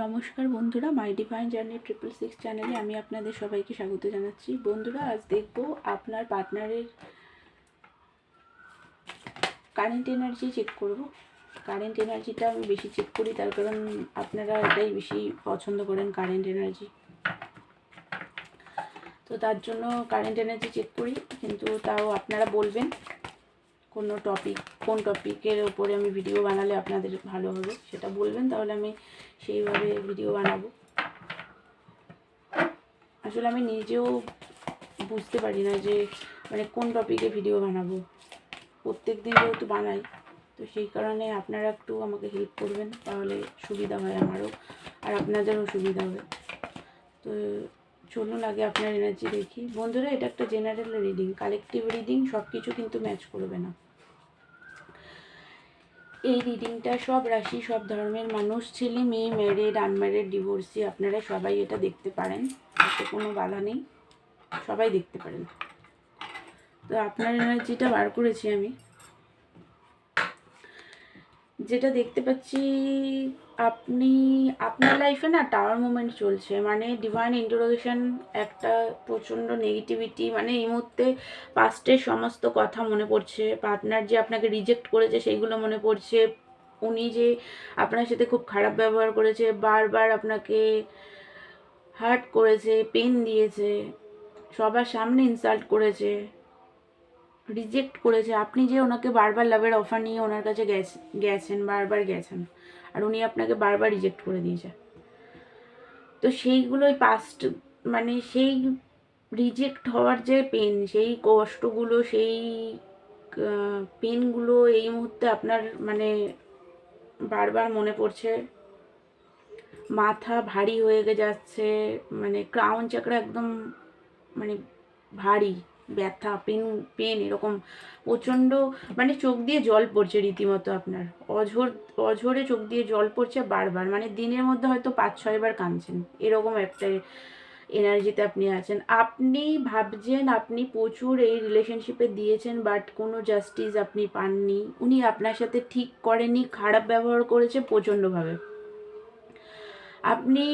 নমস্কার বন্ধুরা, মাই divine journey 666 চ্যানেলে আমি আপনাদের সবাইকে স্বাগত জানাচ্ছি। বন্ধুরা, আজ দেখব আপনার পার্টনারের কারেন্ট এনার্জি চেক করব। কারেন্ট এনার্জিটা আমি বেশি চেক করি, তার কারণ আপনারা এটাই বেশি পছন্দ করেন, কারেন্ট এনার্জি। তো তার জন্য কারেন্ট এনার্জি চেক করি, কিন্তু তাও আপনারা বলবেন কোন টপিকের ওপরে আমি ভিডিও বানালে আপনাদের ভালো হবে সেটা বলবেন, তাহলে আমি সেইভাবে ভিডিও বানাবো। আসলে আমি নিজেও বুঝতে পারি না যে কোন টপিকে ভিডিও বানাবো। প্রত্যেক দিন যেহেতু বানাই, তো সেই কারণে আপনারা একটু আমাকে হেল্প করবেন, তাহলে সুবিধা হয় আমারও আর আপনাদেরও সুবিধা হবে। তো চলুন আগে আপনার এনার্জি দেখি। বন্ধুরা, এটা একটা জেনারেল রিডিং, কালেকটিভ রিডিং, সব কিছু কিন্তু ম্যাচ করবে না। এই রিডিংটা সব রাশি, সব ধর্মের মানুষ, ছেলে মেয়ে, ম্যারিড, আনম্যারিড, ডিভোর্সি, আপনারা সবাই এটা দেখতে পারেন, এতে কোনো বাধা নেই, সবাই দেখতে পারেন। তো আপনার এনার্জিটা বার করেছি আমি। যেটা দেখতে পাচ্ছি, আপনার লাইফে না টাওয়ার মুভমেন্ট চলছে, মানে ডিভাইন ইন্টারোগেশন, একটা প্রচণ্ড নেগেটিভিটি, মানে এই মুহূর্তে পাস্টের সমস্ত কথা মনে পড়ছে, পার্টনার যে আপনাকে রিজেক্ট করেছে সেইগুলো মনে পড়ছে, উনি যে আপনার সাথে খুব খারাপ ব্যবহার করেছে, বারবার আপনাকে হার্ট করেছে, পেন দিয়েছে, সবার সামনে ইনসাল্ট করেছে, রিজেক্ট করেছে, আপনি যে ওনাকে বারবার লাভের অফার নিয়ে ওনার কাছে গেছেন, বারবার গেছেন, আর উনি আপনাকে বারবার রিজেক্ট করে দিয়েছে। তো সেইগুলোই পাস্ট, মানে সেই রিজেক্ট হওয়ার যে পেন, সেই কষ্টগুলো, সেই পেনগুলো এই মুহূর্তে আপনার মানে বারবার মনে পড়ছে, মাথা ভারী হয়ে যাচ্ছে, মানে ক্রাউন চাকরা একদম মানে ভারী, ব্যথা, পেন এরকম প্রচণ্ড, মানে চোখ দিয়ে জল পড়ছে রীতিমতো, আপনার অঝরে চোখ দিয়ে জল পড়ছে বারবার, মানে দিনের মধ্যে হয়তো 5-6 বার কাঁদছেন, এরকম একটা এনার্জিতে আপনি আছেন। আপনি ভাবছেন আপনি প্রচুর এই রিলেশনশিপে দিয়েছেন, বাট কোনো জাস্টিস আপনি পাননি, উনি আপনার সাথে ঠিক করেনি, খারাপ ব্যবহার করেছে প্রচণ্ডভাবে। আপনি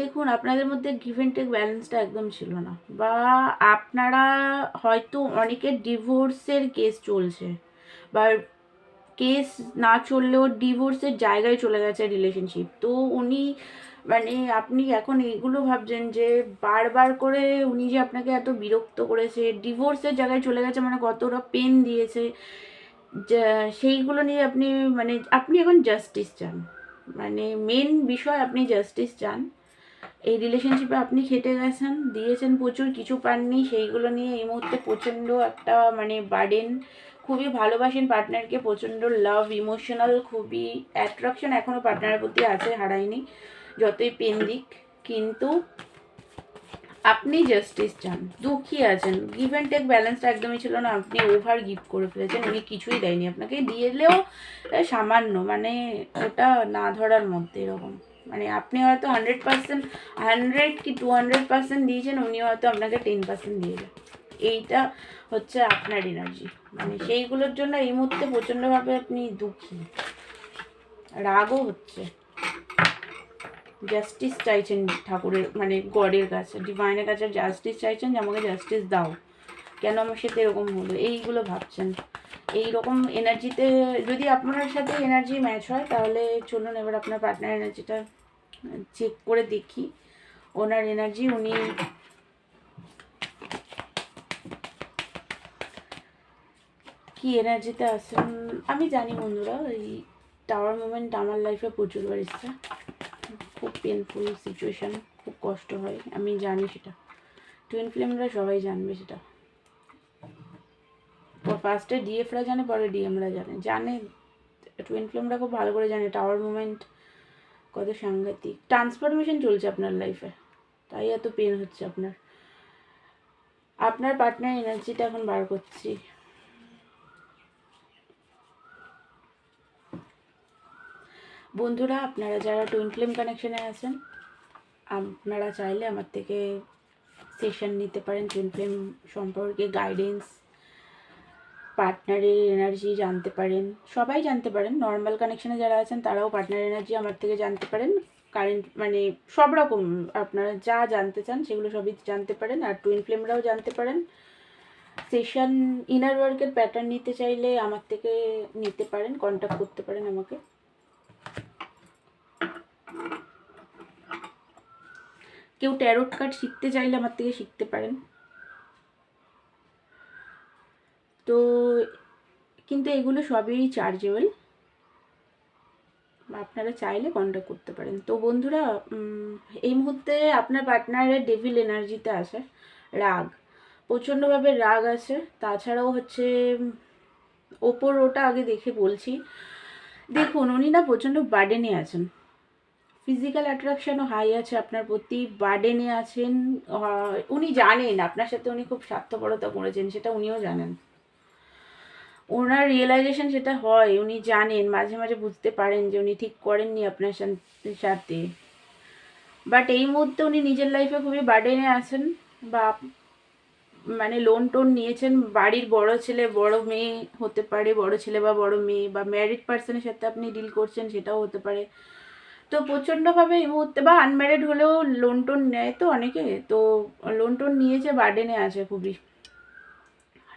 দেখুন, আপনাদের মধ্যে গিভ অ্যান্ড টেক ব্যালেন্সটা একদম ছিল না, বা আপনারা হয়তো অনেকের ডিভোর্সের কেস চলছে, বা কেস না চললেও ডিভোর্সের জায়গায় চলে গেছে রিলেশনশিপ। তো উনি মানে আপনি এখন এইগুলো ভাবছেন যে বারবার করে উনি যে আপনাকে এত বিরক্ত করেছে, ডিভোর্সের জায়গায় চলে গেছে, মানে কতটা পেন দিয়েছে, সেইগুলো নিয়ে আপনি মানে আপনি এখন জাস্টিস চান, মানে মেন বিষয় আপনি জাস্টিস চান। এই রিলেশনশিপে আপনি খেটে গেছেন, দিয়েছেন প্রচুর, কিছু পাননি, সেইগুলো নিয়ে এই মুহূর্তে প্রচণ্ড একটা মানে বার্ডেন, খুবই ভালোবাসেন পার্টনারকে, প্রচণ্ড লাভ, ইমোশনাল, খুবই অ্যাট্রাকশন এখনও পার্টনারের প্রতি আছে, হারায়নি যতই পেন দিক, কিন্তু আপনি জাস্টিস চান, দুঃখী আছেন। গিভ অ্যান্ড টেক ব্যালেন্সটা একদমই ছিল না, আপনি ওভার গিফট করে ফেলেছেন, উনি কিছুই দেয়নি আপনাকে, দিয়েলেও সামান্য, মানে ওটা না ধরার মধ্যে এরকম, মানে আপনি হয়তো 100%, 100 কি 200% দিয়েছেন, উনি হয়তো আপনাকে 10% দিয়েছেন। এইটা হচ্ছে আপনার এনার্জি, মানে সেইগুলোর জন্য এই মুহূর্তে প্রচণ্ডভাবে আপনি দুঃখী, রাগও হচ্ছে, জাস্টিস চাইছেন ঠাকুরের, মানে গডের কাছে, ডিভাইনের কাছে জাস্টিস চাইছেন, যে আমাকে জাস্টিস দাও, কেন আমার সাথে এরকম হলো, এইগুলো ভাবছেন। এই রকম এনার্জিতে যদি আপনার সাথে এনার্জি ম্যাচ হয়, তাহলে চলুন এবার আপনার পার্টনার এনার্জিটা চেক করে দেখি। ওনার এনার্জি, উনি কি এনার্জিতে আছেন। আমি জানি বন্ধুরা, এই টাওয়ার মুভমেন্ট আমার লাইফে প্রচুরবার এসছে, খুব পেনফুল সিচুয়েশান, খুব কষ্ট হয়, আমি জানি সেটা, টুইন ফ্লেমরা সবাই জানবে সেটা, ফার্স্টে ডিএফরা জানে, পরে ডিএমরা জানে, টুইন ফ্লেমরা খুব ভালো করে জানে টাওয়ার মুভমেন্ট কত সাংঘাতিক। ট্রান্সফরমেশন চলছে আপনার লাইফে, তাই এত পেন হচ্ছে আপনার। আপনার পার্টনার এনার্জিটা এখন বার করছি। বন্ধুরা, আপনারা যারা টুইন ফ্লেম কানেকশনে আছেন, আপনারা চাইলে আমার থেকে সেশন নিতে পারেন, টুইন ফ্লেম সম্পর্কে গাইডেন্স, পার্টনারের এনার্জি জানতে পারেন, সবাই জানতে পারেন, নর্মাল কানেকশনে যারা আছেন তারাও পার্টনার এনার্জি আমার থেকে জানতে পারেন। কারেন্ট মানে সব রকম আপনারা যা জানতে চান সেগুলো সবই জানতে পারেন। আর টুইন ফ্লেমরাও জানতে পারেন। সেশন ইনার ওয়ার্কের প্যাটার্ন নিতে চাইলে আমার থেকে নিতে পারেন, কন্ট্যাক্ট করতে পারেন আমাকে। কেউ ট্যারোট কার্ড শিখতে চাইলে আমার থেকে শিখতে পারেন। তো কিন্তু এগুলো সবই চার্জেবল, আপনারা চাইলে কন্ট্যাক্ট করতে পারেন। তো বন্ধুরা, এই মুহূর্তে আপনার পার্টনারের ডেভিল এনার্জিতে আছে, রাগ, প্রচণ্ডভাবে রাগ আছে। তাছাড়াও হচ্ছে ওপর ওটা আগে দেখে বলছি, দেখুন উনি না প্রচণ্ড বার্ডেনে আছেন, ফিজিক্যাল অ্যাট্রাকশনও হাই আছে আপনার প্রতি, বার্ডেনে আছেন। উনি জানেন আপনার সাথে উনি খুব স্বার্থপরতা করেছেন, সেটা উনিও জানেন। ওনার রিয়েলাইজেশন সেটা হয়, উনি জানেন, মাঝে মাঝে বুঝতে পারেন যে উনি ঠিক করেননি আপনার সাথে। বাট এই মুহূর্তে উনি নিজের লাইফে খুবই বার্ডেনে আছেন, বা মানে লোন টোন নিয়েছেন। বাড়ির বড় ছেলে বড় মেয়ে হতে পারে, বড় ছেলে বা বড় মেয়ে, বা ম্যারিড পার্সনের সাথে আপনি ডিল করছেন সেটাও হতে পারে। তো প্রচণ্ডভাবে এই মুহূর্তে, বা আনম্যারিড হলেও লোন টোন নেয় তো অনেকে, তো লোন টোন নিয়েছে, বার্ডেনে আছে খুবই,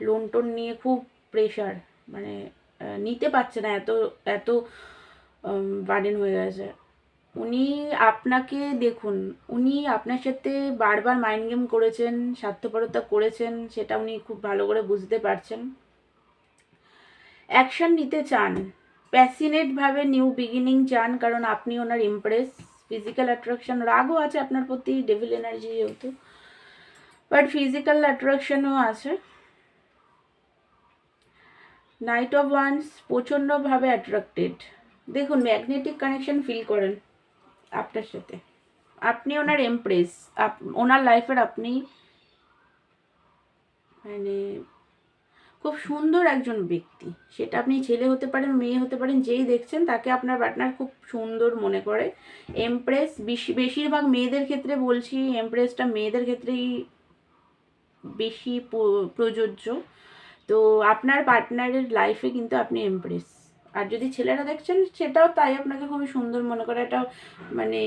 লোন টোন নিয়ে খুব প্রেশার, মানে নিতে পারছে না, এত এত বার্ডেন হয়ে গেছে। উনি আপনাকে দেখুন, উনি আপনার সাথে বারবার মাইন্ড গেম করেছেন, স্বার্থপরতা করেছেন, সেটা উনি খুব ভালো করে বুঝতে পারছেন। অ্যাকশন নিতে চান, প্যাসিনেটভাবে নিউ বিগিনিং চান, কারণ আপনি ওনার ইমপ্রেস। ফিজিক্যাল অ্যাট্রাকশন, রাগও আছে আপনার প্রতি, ডেভিল এনার্জি যেহেতু, বাট ফিজিক্যাল অ্যাট্রাকশনও আছে। নাইট অফ ওয়ান্স, প্রচণ্ডভাবে অ্যাট্রাক্টেড। দেখুন ম্যাগনেটিক কানেকশন ফিল করেন আপনার সাথে, আপনি ওনার এমপ্রেস, ওনার লাইফের আপনি মানে খুব সুন্দর একজন ব্যক্তি। সেটা আপনি ছেলে হতে পারেন, মেয়ে হতে পারেন, যেই দেখছেন তাকে আপনার পার্টনার খুব সুন্দর মনে করে। এমপ্রেস, বেশিরভাগ মেয়েদের ক্ষেত্রে বলছি, এমপ্রেসটা মেয়েদের ক্ষেত্রেই বেশি প্রযোজ্য। তো আপনার পার্টনারের লাইফে কিন্তু আপনি এমপ্রেস। আর যদি ছেলেরা দেখছেন সেটাও তাই, আপনাকে খুবই সুন্দর মনে করে, এটা মানে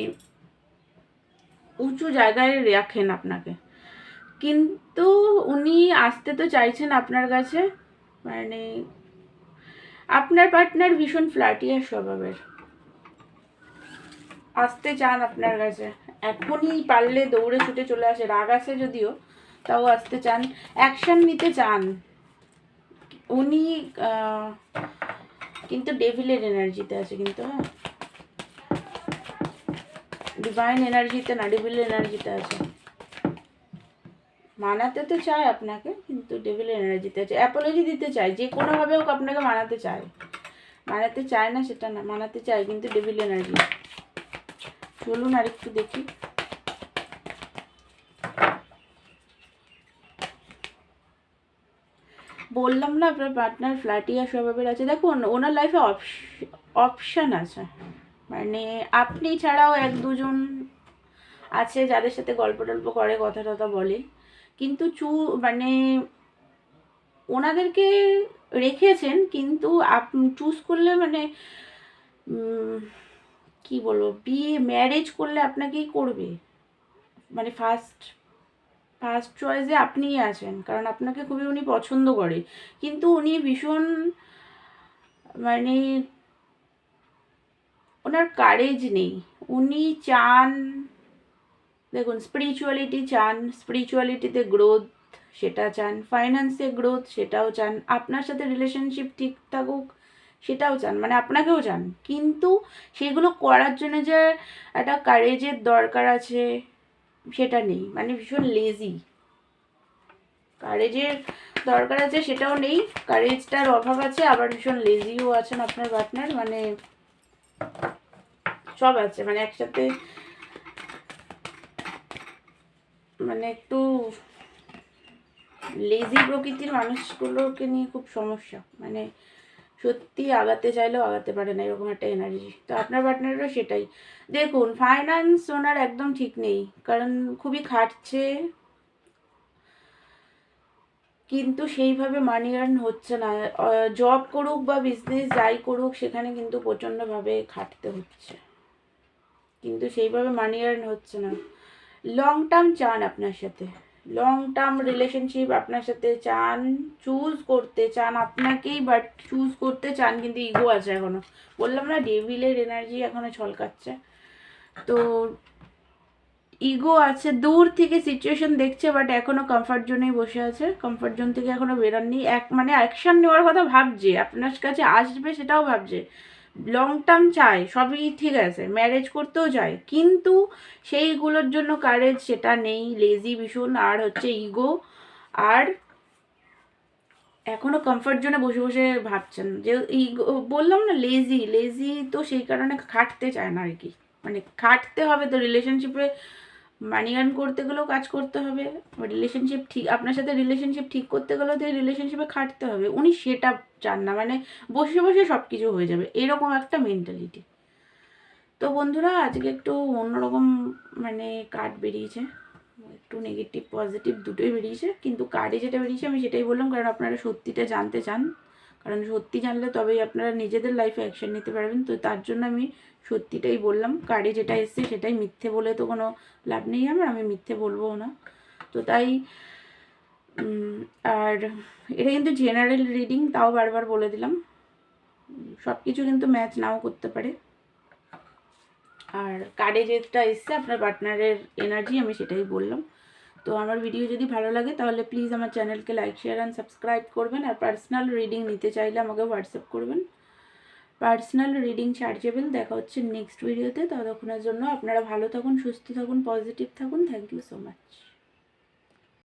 উঁচু জায়গায় রাখেন আপনাকে। কিন্তু উনি আসতে তো চাইছেন আপনার কাছে, মানে আপনার পার্টনার ভীষণ ফ্ল্যাটিয়ার স্বভাবের, আসতে চান আপনার কাছে, এখনই পারলে দৌড়ে ছুটে চলে আসে, রাগ আছে যদিও তাও আসতে চান, অ্যাকশন নিতে চান উনি। কিন্তু ডেভিলের এনার্জিতে আছে, কিন্তু হ্যাঁ, ডিভাইন এনার্জিতে না, ডেভিলের এনার্জিতে আছে। মানাতে তো চায় আপনাকে, কিন্তু ডেভিল এনার্জিতে আছে, অ্যাপোলজি দিতে চায়, যে কোনোভাবে হোক আপনাকে মানাতে চায়, মানাতে চায় না সেটা না, মানাতে চায়, কিন্তু ডেভিল এনার্জি। চলুন আরেকটু দেখি। বললাম না আপনার পার্টনার ফ্ল্যাটিয়া স্বভাবের আছে। দেখুন ওনার লাইফে অপশান আছে, মানে আপনি ছাড়াও এক দুজন আছে যাদের সাথে গল্প টল্প করে, কথা টথা বলে, কিন্তু মানে ওনাদেরকে রেখেছেন, কিন্তু আপনি চুজ করলে মানে কি বলবো, বিয়ে ম্যারেজ করলে আপনাকেই করবে, মানে ফার্স্ট চয়েসে আপনিই আছেন, কারণ আপনাকে খুবই উনি পছন্দ করে। কিন্তু উনি ভীষণ মানে ওনার কারেজ নেই, উনি চান, দেখুন স্পিরিচুয়ালিটি চান, স্পিরিচুয়ালিটিতে গ্রোথ সেটা চান, ফাইন্যান্সে গ্রোথ সেটাও চান, আপনার সাথে রিলেশনশিপ ঠিক থাকুক সেটাও চান, মানে আপনাকেও চান, কিন্তু সেগুলো করার জন্য যে একটা কারেজের দরকার আছে সেটা নেই, মানে ভীষণ লেজি, কারেজের দরকার আছে সেটাও নেই, কারেজটার অভাব আছে, আবার ভীষণ লেজিও আছেন আপনার পার্টনার, মানে সব আছে, মানে একসাথে, মানে একটু লেজি প্রকৃতির মানুষগুলোকে নিয়ে খুব সমস্যা, মানে সত্যি আগাতে চাইলেও আগাতে পারে না, এরকম একটা এনার্জি। তো আপনার পার্টনারেরও সেটাই। দেখুন ফাইন্যান্স ওনার একদম ঠিক নেই, কারণ খুবই খাটছে, কিন্তু সেইভাবে মানি আর্ন হচ্ছে না, জব করুক বা বিজনেস যাই করুক সেখানে কিন্তু প্রচণ্ডভাবে খাটতে হচ্ছে। কিন্তু সেইভাবে মানি আর্ন হচ্ছে না। লং টার্ম চান আপনার সাথে, লং টার্ম রিলেশনশিপ আপনার সাথে চান, চুজ করতে চান আপনাকেই, বাট চুজ করতে চান কিন্তু ইগো আছে এখনো। বললাম না ডেভিলের এনার্জি এখনো ছলকাচ্ছে। তো ইগো আছে, দূর থেকে সিচুয়েশন দেখছে, বাট এখনো কমফর্ট জোনেই বসে আছে, কমফর্ট জোন থেকে এখনো বেরোননি। মানে অ্যাকশন নেওয়ার কথা ভাবছে, আপনার কাছে আসবে সেটাও ভাবছে, লং টার্ম চায়, সবই ঠিক আছে, ম্যারেজ করতেও চায়, কিন্তু সেইগুলোর জন্য কারেজ সেটা নেই, লেজি ভীষণ, আর হচ্ছে ইগো, আর এখনো কমফর্ট জোনে বসে বসে ভাবছেন যে ইগো, বললাম না লেজি লেজি, তো সেই কারণে খাটতে চায় না আর কি। মানে খাটতে হবে তো রিলেশনশিপে, মানি আর্ন করতে গেলেও কাজ করতে হবে, রিলেশনশিপ ঠিক, আপনার সাথে রিলেশনশিপ ঠিক করতে গেলেও তো রিলেশনশিপে খাটতে হবে। উনি সেটা চান না, মানে বসে বসে সব কিছু হয়ে যাবে এরকম একটা মেন্টালিটি। তো বন্ধুরা আজকে একটু অন্যরকম মানে কার্ড বেরিয়েছে, একটু নেগেটিভ পজিটিভ দুটোই বেরিয়েছে, কিন্তু কার্ডে যেটা বেরিয়েছে আমি সেটাই বললাম, কারণ আপনারা সত্যিটা জানতে চান, কারণ সত্যি জানলে তবেই আপনারা নিজেদের লাইফে অ্যাকশন নিতে পারবেন। তো তার জন্য আমি সত্যিটাই বললাম, কার্ডে যেটা এসছে সেটাই, মিথ্যে বলে তো কোনো লাভ নেই আমার, আমি মিথ্যে বলবো না। তো তাই আর এটা কিন্তু জেনারেল রিডিং, তাও বারবার বলে দিলাম, সব কিছু কিন্তু ম্যাচ নাও করতে পারে। আর কার্ডে যেটা এসছে আপনার পার্টনারের এনার্জি, আমি সেটাই বললাম। তো আমার ভিডিও যদি ভালো লাগে তাহলে প্লিজ আমার চ্যানেলকে লাইক শেয়ার অ্যান্ড সাবস্ক্রাইব করবেন, আর পার্সোনাল রিডিং নিতে চাইলে আমাকে হোয়াটসঅ্যাপ করবেন। Personal reading chargeable. দেখা হচ্ছে নেক্সট ভিডিওতে, ততক্ষণের জন্য আপনারা ভালো থাকুন, সুস্থ থাকুন, পজিটিভ থাকুন। Thank you so much.